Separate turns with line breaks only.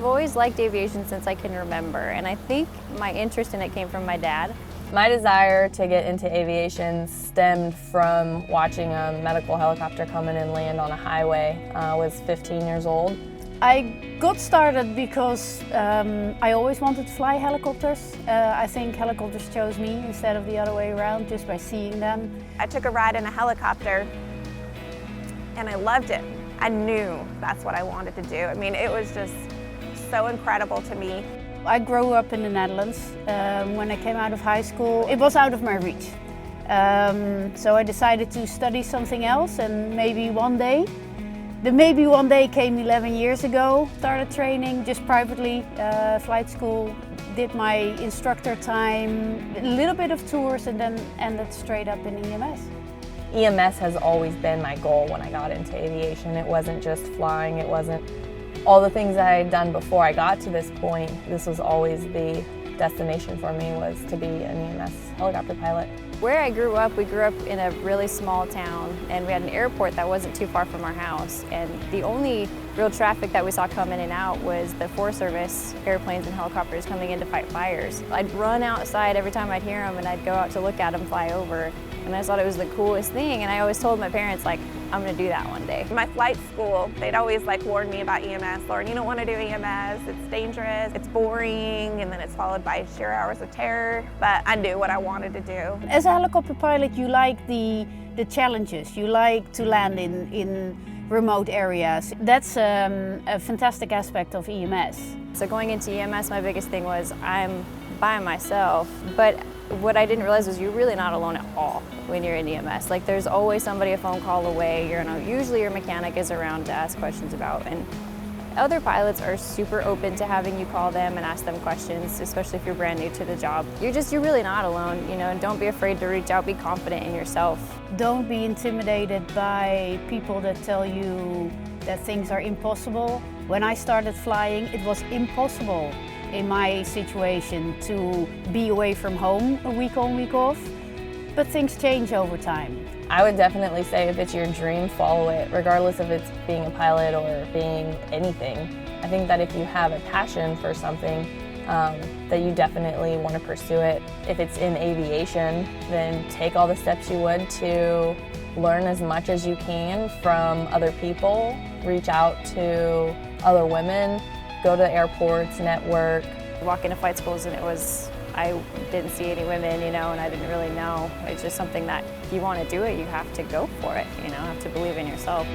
I've always liked aviation since I can remember, and I think my interest in it came from my dad.
My desire to get into aviation stemmed from watching a medical helicopter come in and land on a highway. I was 15 years old.
I got started because I always wanted to fly helicopters. I think helicopters chose me instead of the other way around, just by seeing them.
I took a ride in a helicopter and I loved it. I knew that's what I wanted to do. I mean, it was just so incredible to me.
I grew up in the Netherlands. When I came out of high school, it was out of my reach. So I decided to study something else, and maybe one day. The maybe one day came 11 years ago. Started training just privately, flight school, did my instructor time, a little bit of tours, and then ended straight up in EMS.
EMS has always been my goal when I got into aviation. It wasn't just flying, it wasn't all the things that I had done before I got to this point. This was always the destination for me, was to be an EMS helicopter pilot.
Where I grew up, we grew up in a really small town, and we had an airport that wasn't too far from our house. And the only real traffic that we saw come in and out was the Forest Service airplanes and helicopters coming in to fight fires. I'd run outside every time I'd hear them, and I'd go out to look at them fly over. And I just thought it was the coolest thing, and I always told my parents, like, I'm gonna do that one day.
My flight school, they'd always warn me about EMS. Lauren, you don't want to do EMS, it's dangerous, it's boring, and then it's followed by sheer hours of terror. But I knew what I wanted to do.
As a helicopter pilot, you like the challenges. You like to land in remote areas. That's a fantastic aspect of EMS.
So going into EMS, my biggest thing was I'm by myself, but what I didn't realize was you're really not alone at all when you're in EMS. Like, there's always somebody a phone call away. Usually your mechanic is around to ask questions about, and other pilots are super open to having you call them and ask them questions, especially if you're brand new to the job. You're really not alone, and don't be afraid to reach out, be confident in yourself.
Don't be intimidated by people that tell you that things are impossible. When I started flying, it was impossible in my situation to be away from home a week on, week off, but things change over time.
I would definitely say if it's your dream, follow it, regardless of it's being a pilot or being anything. I think that if you have a passion for something, that you definitely want to pursue it. If it's in aviation, then take all the steps you would to learn as much as you can from other people, reach out to other women, go to airports, network.
Walk into flight schools, and I didn't see any women, and I didn't really know. It's just something that if you want to do it, you have to go for it, you have to believe in yourself.